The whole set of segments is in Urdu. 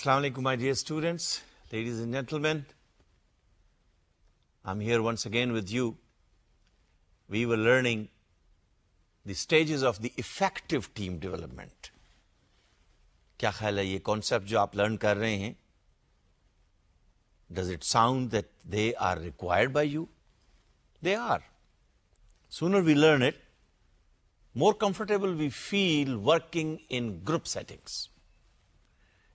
Assalamu alaikum, my dear students, ladies and gentlemen. I'm here once again with you. We were learning the stages of the effective team development. کیا خیال ہے یہ concept جو آپ learn کر رہے ہیں? Does it sound that they are required by you? They are. Sooner we learn it, more comfortable we feel working in group settings.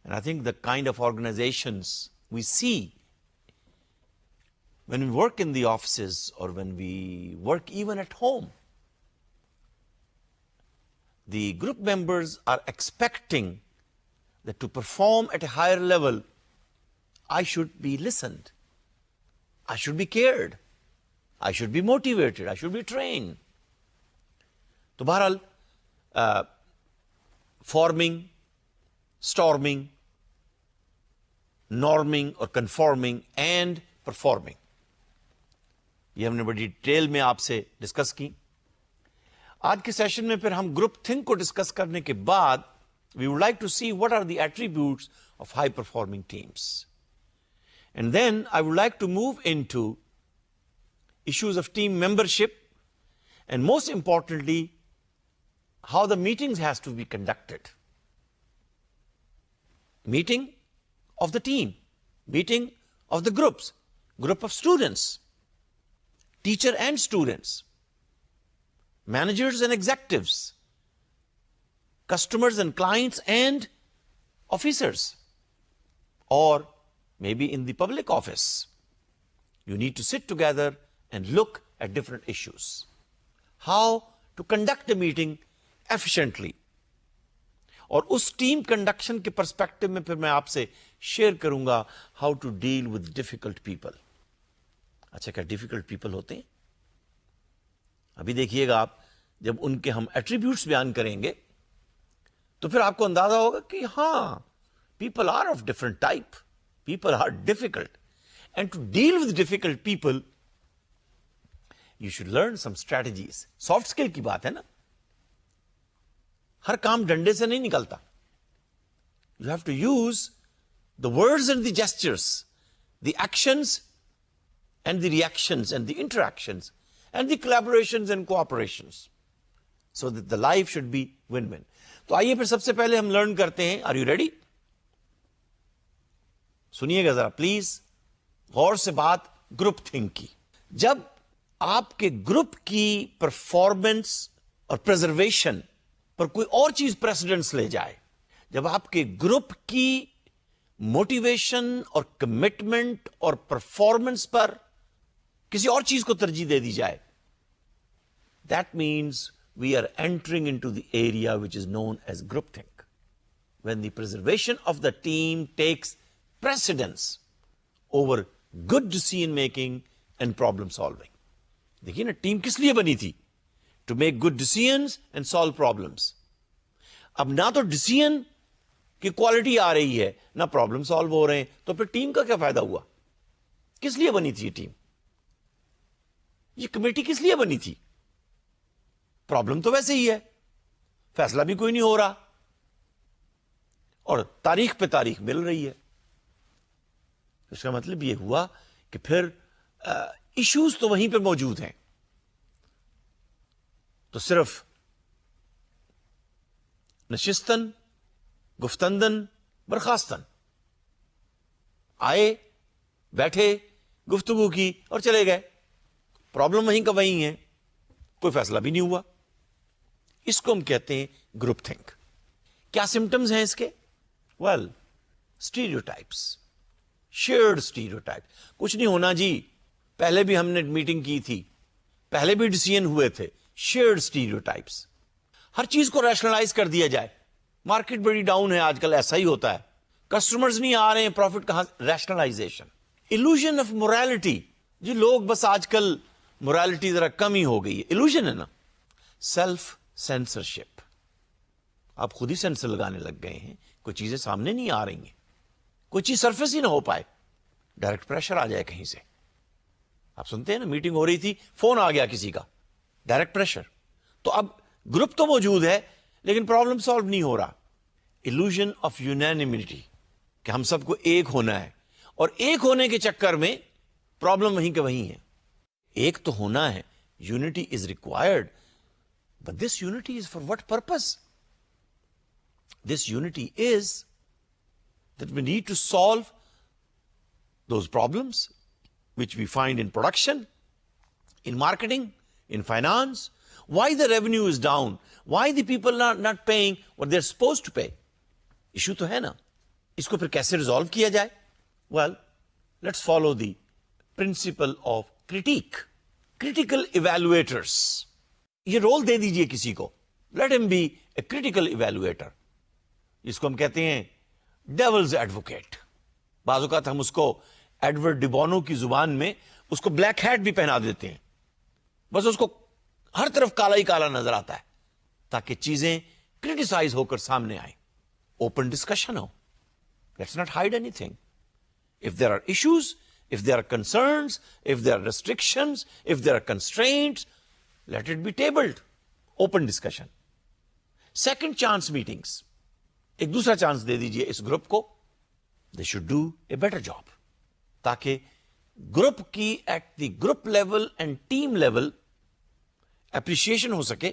And I think the kind of organizations we see when we work in the offices or when we work even at home, the group members are expecting that to perform at a higher level, I should be listened, I should be cared, I should be motivated, I should be trained. تو بہرحال forming, storming, norming اور conforming and performing, یہ ہم نے بڑی ڈیٹیل میں آپ سے ڈسکس کی. آج کے سیشن میں پھر ہم گروپ تھنک کو ڈسکس کرنے کے بعد we would like to see what are the attributes of high performing teams. And then I would like to move into issues of team membership and most importantly, how the meetings has to be conducted. Meeting of the team, meeting of the groups, group of students, teacher and students, managers and executives, customers and clients and officers, or maybe in the public office. You need to sit together and look at different issues. How to conduct a meeting efficiently. اور اس ٹیم کنڈکشن کے پرسپیکٹو میں پھر میں آپ سے شیئر کروں گا how to deal with difficult people. اچھا کیا ڈیفیکلٹ پیپل ہوتے ہیں؟ ابھی دیکھیے گا آپ جب ان کے ہم ایٹریبیوٹس بیان کریں گے تو پھر آپ کو اندازہ ہوگا کہ ہاں people are of different type, people are difficult, and to deal with difficult people you should learn some strategies. Soft skill کی بات ہے نا, ہر کام ڈنڈے سے نہیں نکلتا. You have to use the words and the gestures, the actions and the reactions and the interactions and the collaborations and cooperations so that the life should be win win. تو آئیے پھر سب سے پہلے ہم لرن کرتے ہیں. Are you ready? سنیے گا ذرا پلیز غور سے بات گروپ تھنک کی. جب آپ کے گروپ کی پرفارمنس اور پریزرویشن پر کوئی اور چیز پریسیڈنس لے جائے, جب آپ کے گروپ کی موٹیویشن اور کمٹمنٹ اور پرفارمنس پر کسی اور چیز کو ترجیح دے دی جائے, that means we are entering into the area which is known as groupthink, when the preservation of the team takes precedence over good decision making and problem solving. دیکھیے نا ٹیم کس لیے بنی تھی؟ to make good decisions and solve problems. اب نہ تو ڈیسیژن کی کوالٹی آ رہی ہے نہ پرابلم سالو ہو رہے ہیں, تو پھر ٹیم کا کیا فائدہ ہوا؟ کس لیے بنی تھی یہ ٹیم؟ یہ کمیٹی کس لیے بنی تھی؟ پرابلم تو ویسے ہی ہے, فیصلہ بھی کوئی نہیں ہو رہا اور تاریخ پہ تاریخ مل رہی ہے. اس کا مطلب یہ ہوا کہ پھر ایشوز تو وہیں پہ موجود ہیں, تو صرف نشستن گفتندن برخاستن, آئے بیٹھے گفتگو کی اور چلے گئے, پرابلم وہیں کا وہیں ہے, کوئی فیصلہ بھی نہیں ہوا. اس کو ہم کہتے ہیں گروپ تھنک. کیا سمٹمز ہیں اس کے؟ Well stereotypes, shared stereotype. کچھ نہیں ہونا جی, پہلے بھی ہم نے میٹنگ کی تھی, پہلے بھی ڈیسیژن ہوئے تھے. Shared stereotypes. ہر چیز کو ریشنلائز کر دیا جائے. مارکیٹ بڑی ڈاؤن ہے آج کل, ایسا ہی ہوتا ہے. کسٹمرز نہیں آ رہے ہیں, پروفٹ کہاں؟ ریشنلائزیشن. illusion of morality. جی لوگ بس آج کل morality ذرا کم ہی ہو گئی ہے, illusion ہے نا. Self censorship. آپ خود ہی سینسر لگانے لگ گئے ہیں, کوئی چیزیں سامنے نہیں آ رہی ہیں, کوئی چیز سرفیس ہی نہ ہو پائے, ڈائریکٹ پریشر آ جائے کہیں سے. آپ سنتے ہیں نا, میٹنگ ہو رہی تھی, فون آ گیا کسی کا, ڈائریکٹ پریشر. تو اب گروپ تو موجود ہے لیکن پرابلم سالو نہیں ہو رہا. illusion آف unanimity, کہ ہم سب کو ایک ہونا ہے, اور ایک ہونے کے چکر میں پرابلم وہیں کے وہیں ہے. ایک تو ہونا ہے, unity is required, but this unity is for what purpose? This unity is that we need to solve those problems which we find in production, in marketing, in finance. Why the revenue is down? Why the people are not paying what they're supposed to pay? Issue تو ہے نا. اس کو پھر کیسے ریزالو کیا جائے؟ Well, let's follow the principle of critique. Critical evaluators. یہ رول دے دیجئے کسی کو. Let him be a critical evaluator. جس کو ہم کہتے ہیں ڈیولز ایڈوکیٹ. بعض اوقات ہم اس کو ایڈورڈ ڈیبونو کی زبان میں اس کو بلیک ہیٹ بھی پہنا دیتے ہیں. بس اس کو ہر طرف کالا ہی کالا نظر آتا ہے تاکہ چیزیں کرٹیسائز ہو کر سامنے آئیں. اوپن ڈسکشن ہو. Let's not hide anything. If there are issues, if there are concerns, if there are restrictions, if there are constraints, let it be tabled. Open discussion. Second chance meetings. ایک دوسرا چانس دے دیجئے اس گروپ کو. They should do a better job, تاکہ گروپ کی at the group level and team level appreciation ہو سکے,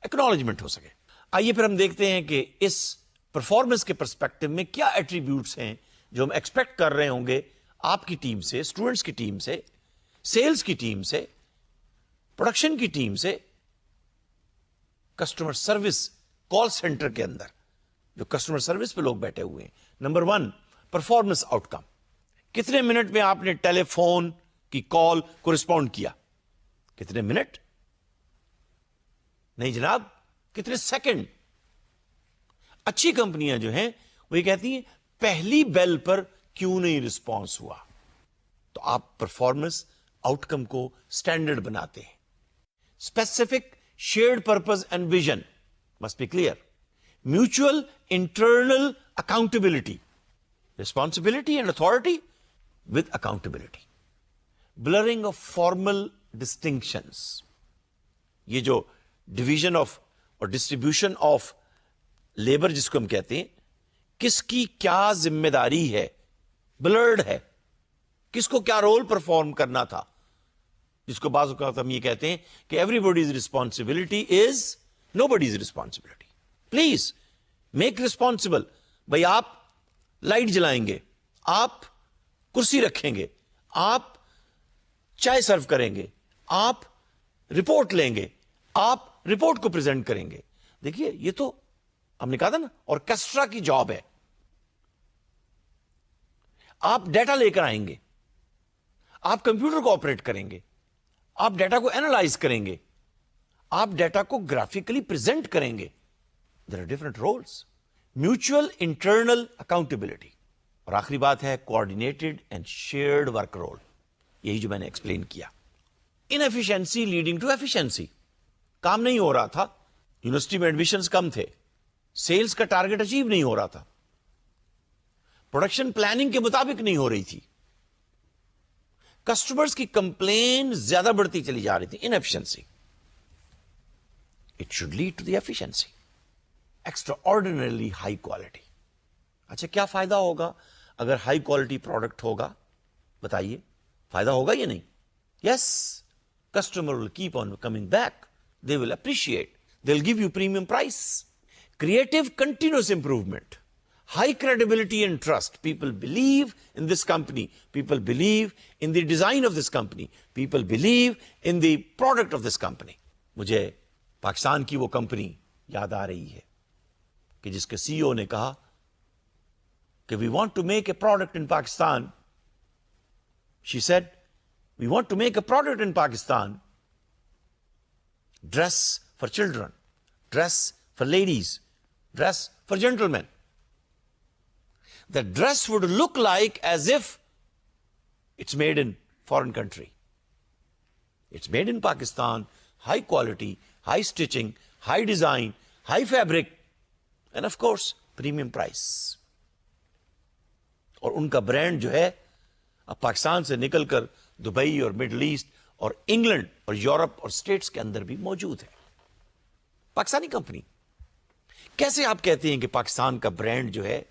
ایکنالجمنٹ ہو سکے. آئیے پھر ہم دیکھتے ہیں کہ اس پرفارمنس کے پرسپیکٹو میں کیا ایٹریبیوٹس ہیں جو ہم ایکسپیکٹ کر رہے ہوں گے آپ کی ٹیم سے, اسٹوڈنٹس کی ٹیم سے, سیلز کی ٹیم سے, پروڈکشن کی ٹیم سے, کسٹمر سروس کال سینٹر کے اندر جو کسٹمر سروس پہ لوگ بیٹھے ہوئے ہیں. نمبر 1, پرفارمنس آؤٹ کم. کتنے منٹ میں آپ نے ٹیلی فون کی کال کو رسپونڈ کیا؟ کتنے منٹ؟ نہیں جناب, کتنے سیکنڈ. اچھی کمپنیاں جو ہیں وہ یہ کہتی ہیں پہلی بیل پر کیوں نہیں رسپانس ہوا. تو آپ پرفارمنس آؤٹ کم کو اسٹینڈرڈ بناتے ہیں. Specific shared purpose and vision must be clear. Mutual internal accountability. responsibility and authority with accountability. Blurring of formal distinctions. یہ جو ڈویژن آف اور ڈسٹریبیوشن آف لیبر جس کو ہم کہتے ہیں, کس کی کیا ذمہ داری ہے, بلرڈ ہے. کس کو کیا رول پرفارم کرنا تھا, جس کو بعض اوقات ہم یہ کہتے ہیں کہ everybody's responsibility is nobody's responsibility. Please make responsible. بھائی آپ لائٹ جلائیں گے, آپ کرسی رکھیں گے, آپ چائے سرو کریں گے, آپ رپورٹ لیں گے, آپ رپورٹ کو پریزنٹ کریں گے. دیکھیے یہ تو ہم نے کہا تھا نا آرکیسٹرا کی جاب ہے. آپ ڈیٹا لے کر آئیں گے, آپ کمپیوٹر کو آپریٹ کریں گے, آپ ڈیٹا کو اینالائز کریں گے, آپ ڈیٹا کو گرافکلی پریزنٹ کریں گے. There are different roles. Mutual internal accountability. اور آخری بات ہے coordinated and shared work role. یہی جو میں نے ایکسپلین کیا. Inefficiency leading to efficiency. کام نہیں ہو رہا تھا, یونیورسٹی میں ایڈمیشنز کم تھے, سیلز کا ٹارگٹ اچیو نہیں ہو رہا تھا, پروڈکشن پلاننگ کے مطابق نہیں ہو رہی تھی, کسٹمرز کی کمپلین زیادہ بڑھتی چلی جا رہی تھی. Inefficiency. It should lead to the efficiency. Extraordinarily high quality. اچھا کیا فائدہ ہوگا اگر ہائی کوالٹی پروڈکٹ ہوگا؟ بتائیے فائدہ ہوگا یا نہیں؟ Yes, customer will keep on coming back, they will appreciate, they will give you premium price. Creative continuous improvement, high credibility and trust. People believe in this company, people believe in the design of this company, people believe in the product of this company. مجھے پاکستان کی وہ کمپنی یاد آ رہی ہے کہ جس کے سی او نے کہا کہ we want to make a product in Pakistan. She said we want to make a product in Pakistan, dress for children, dress for ladies, dress for gentleman. The dress would look like as if it's made in foreign country. It's made in Pakistan, high quality, high stitching, high design, high fabric, and of course, premium price. اور ان کا برانڈ جو ہے اب پاکستان سے نکل کر دبئی اور مڈل ایسٹ اور انگلینڈ اور یورپ اور اسٹیٹس کے اندر بھی موجود ہے. پاکستانی کمپنی. کیسے آپ کہتے ہیں کہ پاکستان کا برانڈ جو ہے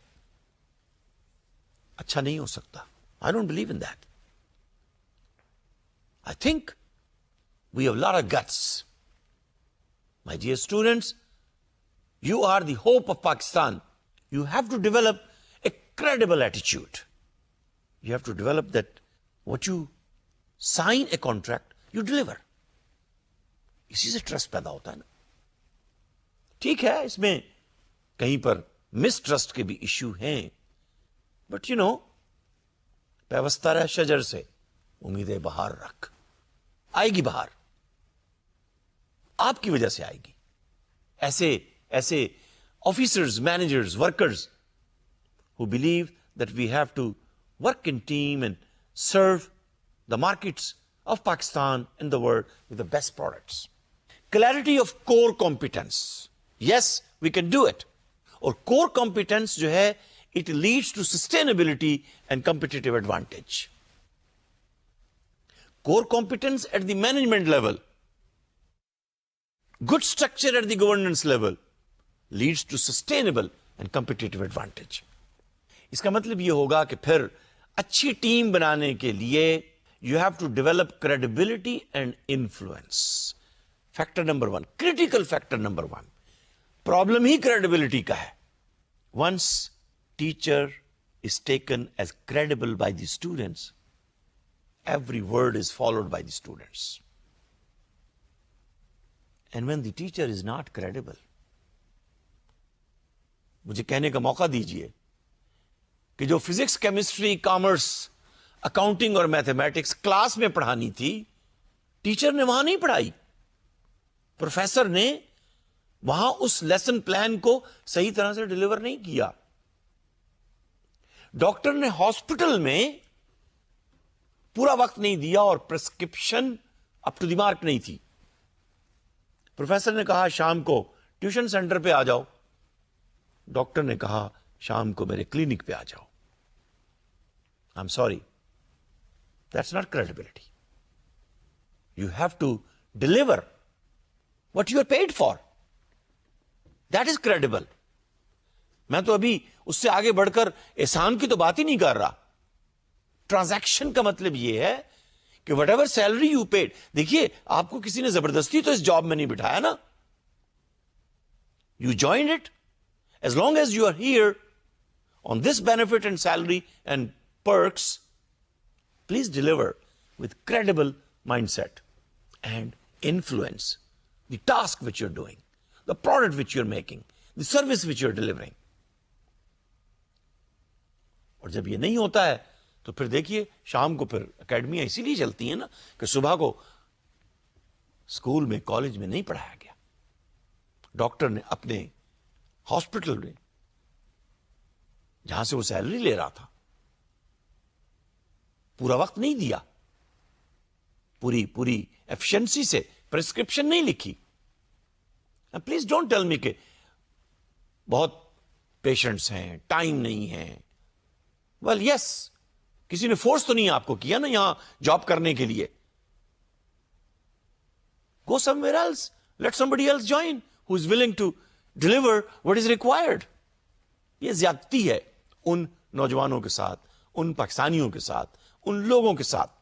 اچھا نہیں ہو سکتا. I don't believe in that. I think we have a lot of guts. My dear students, you are the hope of Pakistan. You have to develop a credible attitude. You have to develop that what you sign a contract, you deliver. اسی سے ٹرسٹ پیدا ہوتا ہے نا. ٹھیک ہے اس میں کہیں پر مس ٹرسٹ کے بھی ایشو ہیں, بٹ پیوستہ رہ شجر سے امید بہار رکھ. آئے گی بہار, آپ کی وجہ سے آئے گی. ایسے officers, managers, workers who believe that we have to work in team and serve the markets of Pakistan and the world with the best products. Clarity of core competence. Yes, we can do it. اور core competence جو ہے, it leads to sustainability and competitive advantage. Core competence at the management level, good structure at the governance level leads to sustainable and competitive advantage. اس کا مطلب یہ ہوگا کہ پھر اچھی ٹیم بنانے کے لیے you have to develop credibility and influence. Factor number 1, critical factor number 1. Problem he credibility کا ہے. Once teacher is taken as credible by the students, every word is followed by the students. And when the teacher is not credible, مجھے کہنے کا موقع دیجئے کہ جو فزکس, کیمسٹری, کامرس, اکاؤنٹنگ اور میتھمیٹکس کلاس میں پڑھانی تھی, ٹیچر نے وہاں نہیں پڑھائی. پروفیسر نے وہاں اس لیسن پلان کو صحیح طرح سے ڈلیور نہیں کیا. ڈاکٹر نے ہاسپٹل میں پورا وقت نہیں دیا اور prescription up to the mark نہیں تھی. پروفیسر نے کہا شام کو ٹیوشن سینٹر پہ آ جاؤ, ڈاکٹر نے کہا شام کو میرے کلینک پہ آ جاؤ. I'm sorry. That's not credibility. You have to deliver what you are paid for. That is credible. میں تو ابھی اس سے آگے بڑھ کر احسان کی تو بات ہی نہیں کر رہا. ٹرانزیکشن کا مطلب یہ ہے کہ whatever salary you paid, دیکھیے آپ کو کسی نے زبردستی تو اس جاب میں نہیں بٹھایا نا. You joined it. As long as you are here on this benefit and salary and perks, please deliver with credible mindset and influence the task which you're doing, the product which you're making, the service which you're delivering. اور جب یہ نہیں ہوتا ہے تو پھر دیکھیے شام کو پھر اکیڈمیاں اسی لیے چلتی ہیں نا کہ صبح کو اسکول میں, کالج میں نہیں پڑھایا گیا. ڈاکٹر نے اپنے ہاسپٹل میں جہاں سے وہ سیلری لے رہا تھا پورا وقت نہیں دیا, پوری ایفیشنسی سے پرسکرپشن نہیں لکھی. پلیز ڈونٹ ٹیل می کہ بہت پیشنٹس ہیں, ٹائم نہیں ہے. ویل یس, کسی نے فورس تو نہیں آپ کو کیا نا یہاں جاب کرنے کے لیے. Go somewhere else, let somebody else join who is willing to deliver what is required. یہ زیادتی ہے ان نوجوانوں کے ساتھ, ان پاکستانیوں کے ساتھ, ان لوگوں کے ساتھ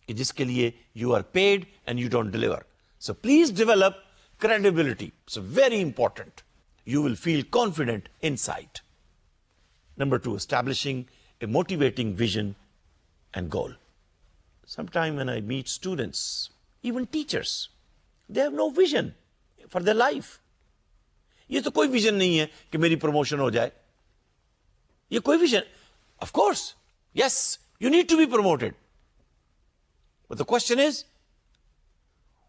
کہ جس کے لیے you are paid and you don't deliver. So please develop credibility. It's very important. You will feel confident inside. Number 2, establishing a motivating vision and goal. Sometime when I meet students, even teachers, they have no vision for their life. یہ تو کوئی ویژن نہیں ہے کہ میری پروموشن ہو جائے. یہ کوئی vision, of course, yes, you need to be promoted. But the question is,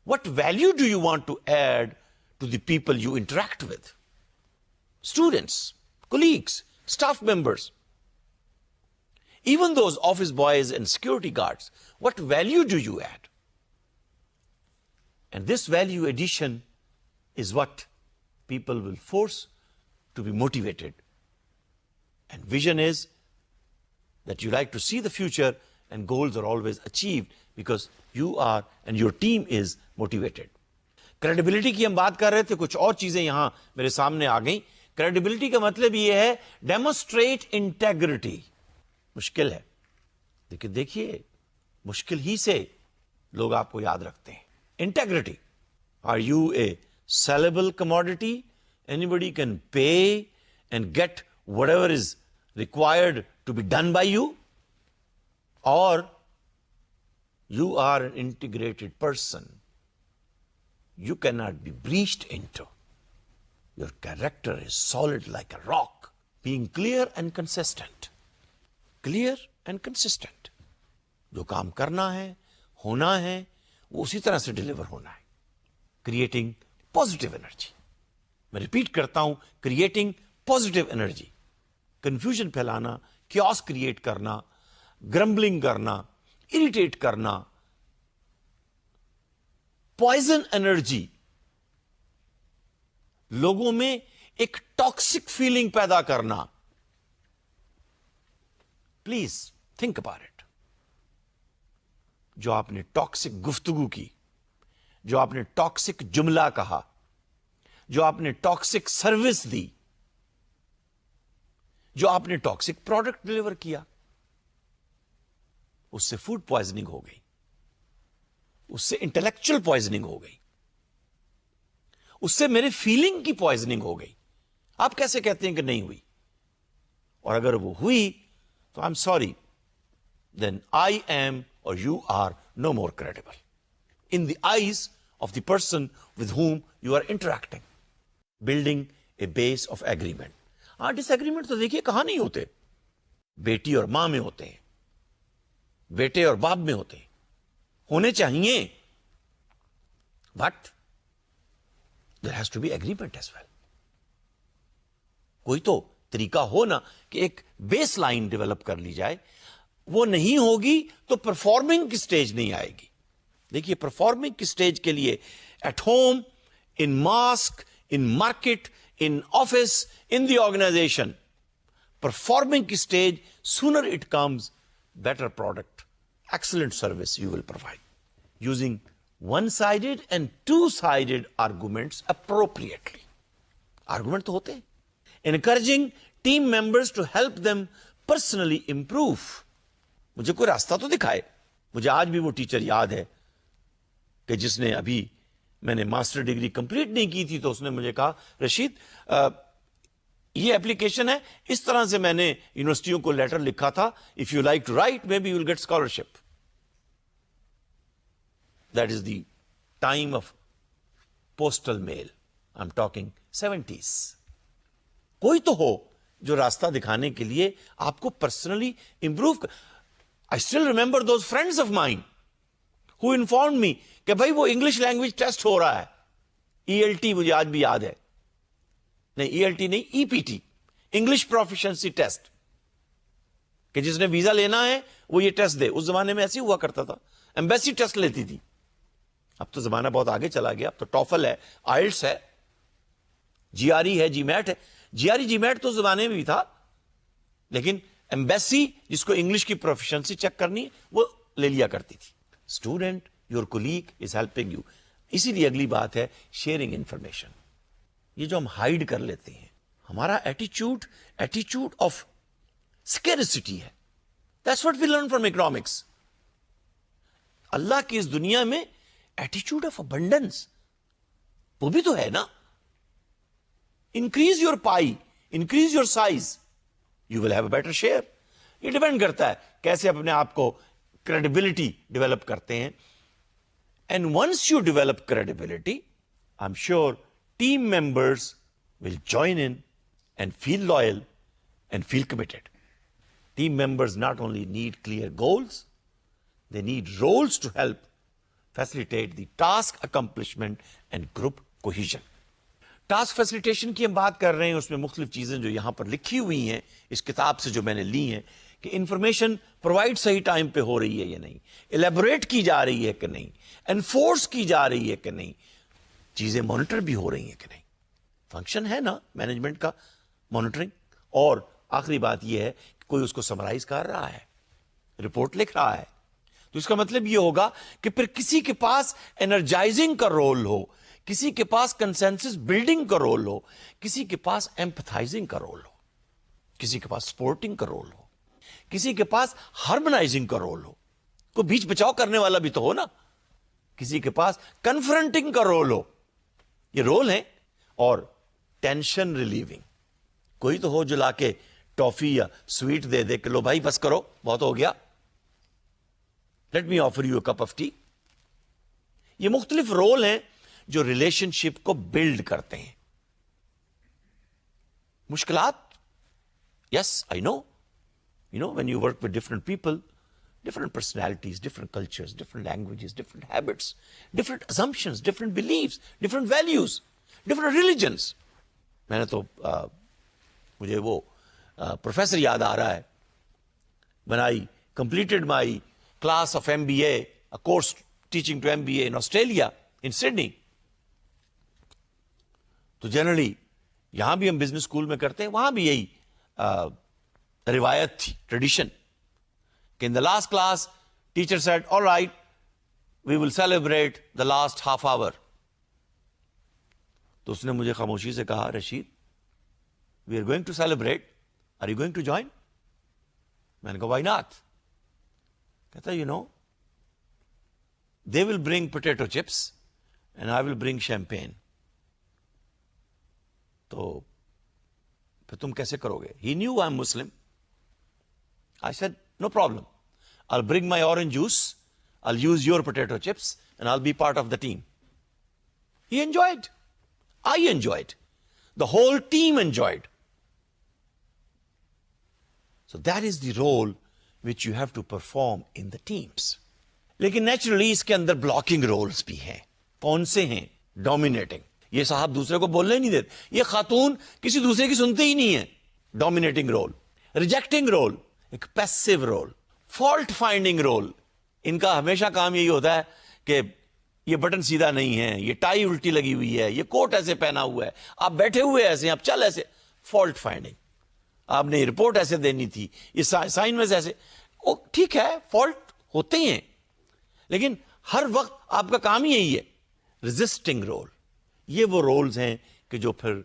what value do you want to add to the people you interact with? Students, colleagues, staff members, even those office boys and security guards, what value do you add? And this value addition is what people will force to be motivated. And vision is that you like to see the future and goals are always achieved because you are and your team is motivated. Credibility کی ہم بات کر رہے تھے, کچھ اور چیزیں یہاں میرے سامنے آ گئیں. کریڈیبلٹی کا مطلب یہ ہے ڈیمونسٹریٹ انٹیگریٹی. مشکل ہے لیکن دیکھیے مشکل ہی سے لوگ آپ کو یاد رکھتے ہیں. Integrity. Are you a sellable commodity? Anybody can pay and get whatever is required to be done by you? Or you are an integrated person. You cannot be breached into. Your character is solid like a rock. Being clear and consistent. Clear and consistent. جو کام کرنا ہے ہونا ہے وہ اسی طرح سے ڈیلیور ہونا ہے. Creating positive energy. میں ریپیٹ کرتا ہوں, کریٹنگ پازیٹیو انرجی. کنفیوژن پھیلانا, کیوس کریٹ کرنا, گرمبلنگ کرنا, اریٹیٹ کرنا, پوائزن انرجی, لوگوں میں ایک ٹاکسک فیلنگ پیدا کرنا. Please think about it. جو آپ نے ٹاکسک گفتگو کی, جو آپ نے ٹاکسک جملہ کہا, جو آپ نے ٹاکسک سروس دی, جو آپ نے ٹاکسک پروڈکٹ ڈلیور کیا, اس سے فوڈ پوائزننگ ہو گئی, اس سے انٹلیکچل پوائزننگ ہو گئی, اس سے میرے فیلنگ کی پوائزننگ ہو گئی. آپ کیسے کہتے ہیں کہ نہیں ہوئی؟ اور اگر وہ ہوئی تو I am sorry, then I am or you are no more credible in the eyes of the person with whom you are interacting. Building a base of agreement. Disagreement تو دیکھیے کہاں نہیں ہوتے. بیٹی اور ماں میں ہوتے ہیں, بیٹے اور باپ میں ہوتے ہیں, ہونے چاہیے, but there has to be agreement as well. کوئی تو طریقہ ہو نا کہ ایک بیس لائن ڈیولپ کر لی جائے. وہ نہیں ہوگی تو پرفارمنگ کی سٹیج نہیں آئے گی. دیکھیے پرفارمنگ کی سٹیج کے لیے at home, in mask, in market, in office, in the organisation, performing کی stage sooner it comes, better product, excellent service you will provide using one sided and two sided arguments appropriately. Argument تو ہوتے ہیں. Encouraging team members to help them personally improve. مجھے کوئی راستہ تو دکھائے. مجھے آج بھی وہ ٹیچر یاد ہے کہ جس نے ابھی میں نے ماسٹر ڈگری کمپلیٹ نہیں کی تھی تو اس نے مجھے کہا, رشید یہ اپلیکیشن ہے, اس طرح سے میں نے یونیورسٹیوں کو لیٹر لکھا تھا, if you like to write maybe you will get scholarship. That is the time of postal mail. I am talking 70s. کوئی تو ہو جو راستہ دکھانے کے لیے آپ کو personally improve. I still remember those friends of mine who informed me کہ بھائی وہ انگلش لینگویج ٹیسٹ ہو رہا ہے. ELT مجھے آج بھی یاد ہے. نہیں ELT نہیں, EPT, انگلش پروفیشنسی ٹیسٹ, کہ جس نے ویزا لینا ہے وہ یہ ٹیسٹ دے. اس زمانے میں ایسے ہوا کرتا تھا, ایمبیسی ٹیسٹ لیتی تھی. اب تو زمانہ بہت آگے چلا گیا, اب تو ٹوفل ہے, آئلٹس ہے, GRE ہے, GMAT ہے. GRE GMAT تو زمانے میں بھی تھا, لیکن ایمبیسی جس کو انگلش کی پروفیشنسی چیک کرنی وہ لے لیا کرتی تھی. Student, your colleague is helping you. اسی لیے اگلی بات ہے شیئرنگ انفارمیشن. یہ جو ہم ہائیڈ کر لیتے ہیں, ہمارا ایٹیچیوڈ آف اسکیرسٹی ہے. That's what we learn from economics. اللہ کی اس دنیا میں ایٹیچیوڈ آف ابنڈنس وہ بھی تو ہے نا. Increase your pi, increase your size, you will have a better share. یہ ڈیپینڈ کرتا ہے کیسے اپنے آپ کو کریڈیبلٹی ڈیولپ کرتے ہیں. And once you develop credibility, I'm sure team members will join in and feel loyal and feel committed. Team members not only need clear goals, they need roles to help facilitate the task accomplishment and group cohesion. Task facilitation کی ہم بات کر رہے ہیں, اس میں مختلف چیزیں جو یہاں پر لکھی ہوئی ہیں اس کتاب سے جو میں نے لی ہیں, کہ انفارمیشن پرووائڈ صحیح ٹائم پہ ہو رہی ہے یا نہیں, الیبوریٹ کی جا رہی ہے کہ نہیں, انفورس کی جا رہی ہے کہ نہیں, چیزیں مانیٹر بھی ہو رہی ہیں کہ نہیں. فنکشن ہے نا مینجمنٹ کا, مانیٹرنگ. اور آخری بات یہ ہے کہ کوئی اس کو سمرائز کر رہا ہے, رپورٹ لکھ رہا ہے, تو اس کا مطلب یہ ہوگا کہ پھر کسی کے پاس انرجائزنگ کا رول ہو, کسی کے پاس کنسنسس بلڈنگ کا رول ہو, کسی کے پاس ایمپتھائزنگ کا رول ہو, کسی کے پاس سپورٹنگ کا رول ہو, کسی کے پاس ہارمونائزنگ کا رول ہو. کوئی بیچ بچاؤ کرنے والا بھی تو ہو نا. کسی کے پاس کنفرنٹنگ کا رول ہو. یہ رول ہے. اور ٹینشن ریلیونگ کوئی تو ہو جو لا کے ٹافی یا سویٹ دے دے کہ لو بھائی بس کرو, بہت ہو گیا, let me offer you a cup of T. یہ مختلف رول ہیں جو ریلیشن شپ کو بلڈ کرتے ہیں. مشکلات, yes I know, you know when you work with different people, different personalities, different cultures, different languages, different habits, different assumptions, different beliefs, different values, different religions. میں نے تو مجھے وہ پروفیسر یاد آ رہا ہے. when I completed my class of MBA, a course teaching to MBA in Australia, in Sydney. تو جنرلی یہاں بھی ہم بزنس اسکول میں کرتے ہیں, وہاں بھی یہی روایت تھی, ٹریڈیشن, کہ in the last class teacher said, all right, we will celebrate the last half hour. تو اس نے مجھے خاموشی سے کہا, Rashid, we are going to celebrate, are you going to join? میں نے کہا why not? کہتا you know, they will bring potato chips and I will bring champagne. تو پھر تم کیسے کرو گے؟ He knew I'm Muslim. I said, no problem. I'll bring my orange juice, I'll use your potato chips, and I'll be part of the team. He enjoyed. I enjoyed. The whole team enjoyed. So that is the role which you have to perform in the teams. لیکن نیچرلی اس کے اندر بلاکنگ رولز بھی ہیں. کون سے ہیں؟ ڈومینیٹنگ. یہ صاحب دوسرے کو بولنے نہیں دیتے. یہ خاتون کسی دوسرے کی سنتے ہی نہیں ہے. Dominating role. ریجیکٹنگ رول, ایک passive role. Fault finding role. ان کا ہمیشہ کام یہی ہوتا ہے کہ یہ بٹن سیدھا نہیں ہے, یہ ٹائی الٹی لگی ہوئی ہے, یہ کوٹ ایسے پہنا ہوا ہے, آپ بیٹھے ہوئے ایسے ہیں, آپ چل ایسے. Fault finding. آپ نے رپورٹ ایسے دینی تھی, یہ سائن میں ایسے. ٹھیک ہے, فالٹ ہوتے ہیں, لیکن ہر وقت آپ کا کام ہی یہی ہے. Resisting role. یہ وہ رولز ہیں کہ جو پھر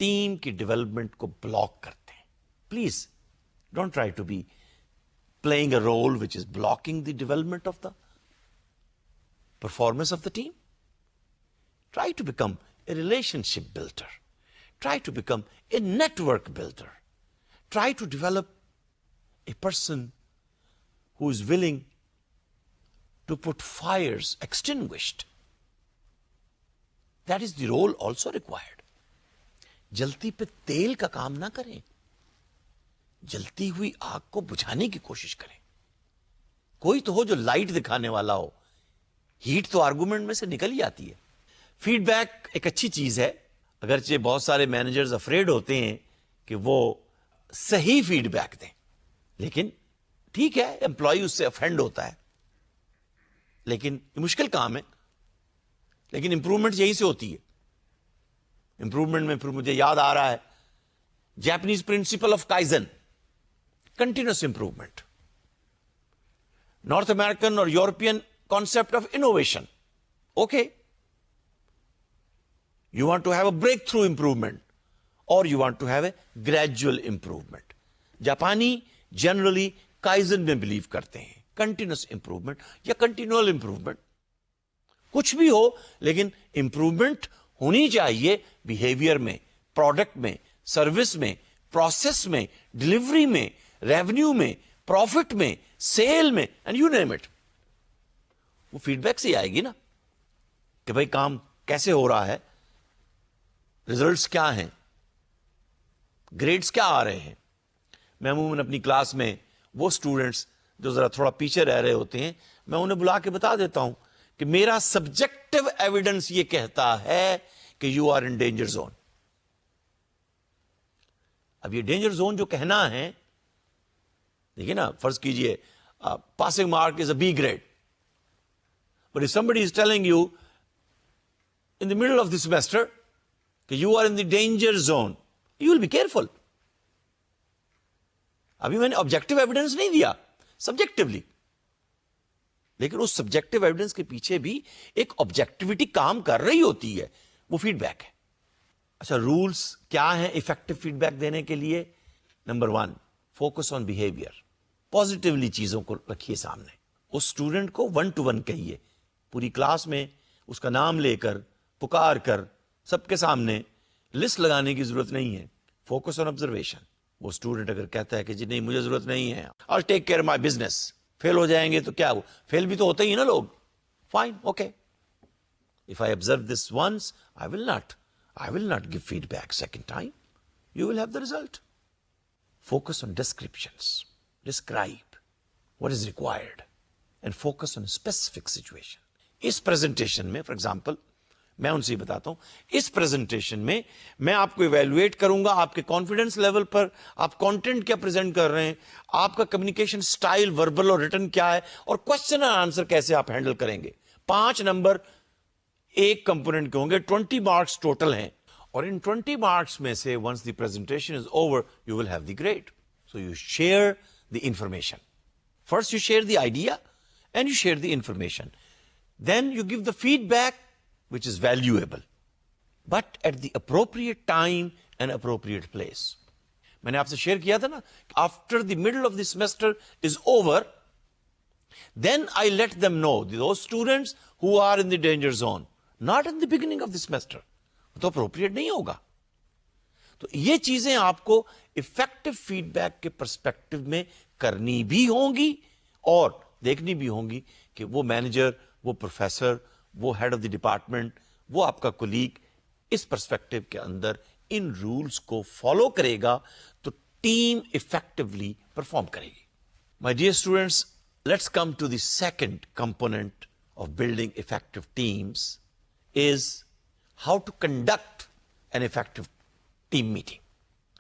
ٹیم کی ڈیولپمنٹ کو بلاک کرتے ہیں. Please don't try to be playing a role which is blocking the development of the performance of the team. Try to become a relationship builder. Try to become a network builder. Try to develop a person who is willing to put fires extinguished. That is the role also required. جلتی پہ تیل کا کام نہ کریں, جلتی ہوئی آگ کو بجھانے کی کوشش کریں. کوئی تو ہو جو لائٹ دکھانے والا ہو. ہیٹ تو آرگومنٹ میں سے نکل ہی آتی ہے. فیڈ بیک ایک اچھی چیز ہے, اگرچہ بہت سارے مینیجرز افریڈ ہوتے ہیں کہ وہ صحیح فیڈ بیک دیں, لیکن ٹھیک ہے, امپلائی اس سے افینڈ ہوتا ہے, لیکن یہ مشکل کام ہے. لیکن امپروومنٹ یہی سے ہوتی ہے. امپروومنٹ میں پھر مجھے یاد آ رہا ہے Japanese principle of kaizen, continuous improvement. North American اور European concept of innovation. Okay, you want to have a breakthrough improvement or you want to have a gradual improvement. جاپانی جنرلی کائزن میں بلیو کرتے ہیں, کنٹینیوس امپروومنٹ یا کنٹینیول امپروومنٹ. کچھ بھی ہو, لیکن امپروومنٹ ہونی چاہیے بیہیویئر میں, پروڈکٹ میں, سروس میں, پروسیس میں, ڈلیوری میں, ریونیو میں, پروفٹ میں, سیل میں, اینڈ یو نیم اٹ. وہ فیڈ بیک سے آئے گی نا کہ بھائی کام کیسے ہو رہا ہے, ریزلٹس کیا ہیں, گریڈز کیا آ رہے ہیں. میں عموماً اپنی کلاس میں وہ اسٹوڈنٹس جو ذرا تھوڑا پیچھے رہ رہے ہوتے ہیں, میں انہیں بلا کے بتا دیتا ہوں کہ میرا سبجیکٹو ایویڈنس یہ کہتا ہے کہ you are in danger zone. اب یہ ڈینجر زون جو کہنا ہے, دیکھیے نا, فرض کیجئے passing mark is a B grade, but if somebody is telling you in the middle of the semester کہ you are in the danger zone, you will be careful. ابھی میں نے آبجیکٹو ایویڈنس نہیں دیا, سبجیکٹولی, لیکن اس سبجیکٹو ایویڈنس کے پیچھے بھی ایک آبجیکٹیوٹی کام کر رہی ہوتی ہے. وہ فیڈ بیک ہے. اچھا رولس کیا ہیں افیکٹو فیڈ بیک دینے کے لیے؟ Number 1 focus on behaviour. Positively چیزوں کو رکھیے سامنے. اس اسٹوڈنٹ کو 1 to 1 کہیے, پوری کلاس میں اس کا نام لے کر پکار کر سب کے سامنے لسٹ لگانے کی ضرورت نہیں ہے. Focus on observation. وہ اسٹوڈنٹ اگر کہتا ہے کہ جی نہیں مجھے ضرورت نہیں ہے, I'll take care of my business, فیل ہو جائیں گے تو کیا, فیل بھی تو ہوتے ہی نا لوگ. Fine, okay. If I observe this once, I will not give feedback second time. You will have the result. Focus on descriptions. Describe what is required and focus on a specific situation. اس presentation میں, for example, میں ان سے ہی بتاتا ہوں, اس پریزنٹیشن میں میں آپ کو ایویلویٹ کروں گا آپ کے کانفیڈنس لیول پر, آپ کانٹینٹ کیا پریزنٹ کر رہے ہیں, آپ کا کمیونیکیشن سٹائل وربل اور ریٹن کیا ہے, اور کوشچن اور آنسر کیسے آپ ہینڈل کریں گے. 5 نمبر ایک کمپوننٹ کے ہوں گے, 20 مارکس ٹوٹل ہیں, اور ان 20 مارکس میں سے once the presentation is over you will have the grade. So you share the information. First you share the idea and you share the information. Then you give the feedback which is valuable, but at the appropriate time and appropriate place. میں نے آپ سے شیئر کیا تھا نا, after the middle of the semester is over, then I let them know, those students who are in the danger zone, not in the beginning of the semester. تو appropriate نہیں ہوگا. تو یہ چیزیں آپ کو effective feedback کے پرسپیکٹو میں کرنی بھی ہوں گی اور دیکھنی بھی ہوں گی کہ وہ مینیجر, وہ پروفیسر, وہ ہیڈ آف دی ڈپارٹمنٹ, وہ آپ کا کولیگ اس پرسپیکٹو کے اندر ان رولز کو فالو کرے گا تو ٹیم افیکٹولی پرفارم کرے گی. My dear students, let's come to the second component of building effective teams is how to conduct an effective team meeting.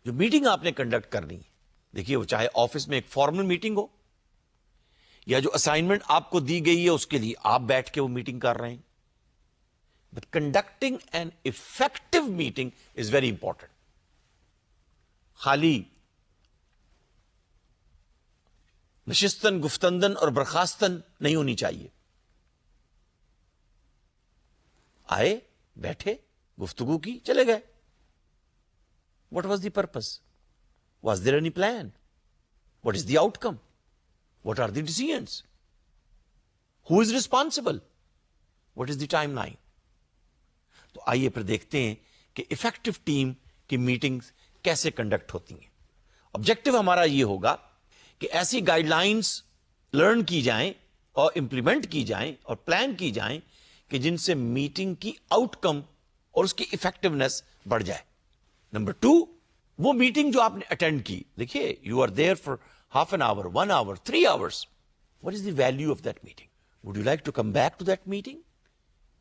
جو میٹنگ آپ نے کنڈکٹ کرنی ہے, دیکھیے وہ چاہے آفس میں ایک فارمل میٹنگ ہو یا جو اسائنمنٹ آپ کو دی گئی ہے اس کے لیے آپ بیٹھ کے وہ میٹنگ کر رہے ہیں, but conducting an effective meeting is very important. خالی نشستن گفتندن اور برخاستن نہیں ہونی چاہیے. آئے, بیٹھے, گفتگو کی, چلے گئے. What was the purpose? Was there any plan? What is the outcome? What are the decisions? Who is responsible? What is the timeline? تو آئیے پھر دیکھتے ہیں کہ افیکٹو ٹیم کی میٹنگز کیسے کنڈکٹ ہوتی ہیں. آبجیکٹو ہمارا یہ ہوگا کہ ایسی گائیڈ لائنس لرن کی جائیں اور امپلیمنٹ کی جائیں اور پلان کی جائیں کہ جن سے میٹنگ کی آؤٹ کم اور اس کی افیکٹونیس بڑھ جائے. نمبر 2, وہ میٹنگ جو آپ نے اٹینڈ کی, دیکھیے you are there for half an hour, 1 hour, 3 hours. What is the value of that meeting? Would you like to come back to that meeting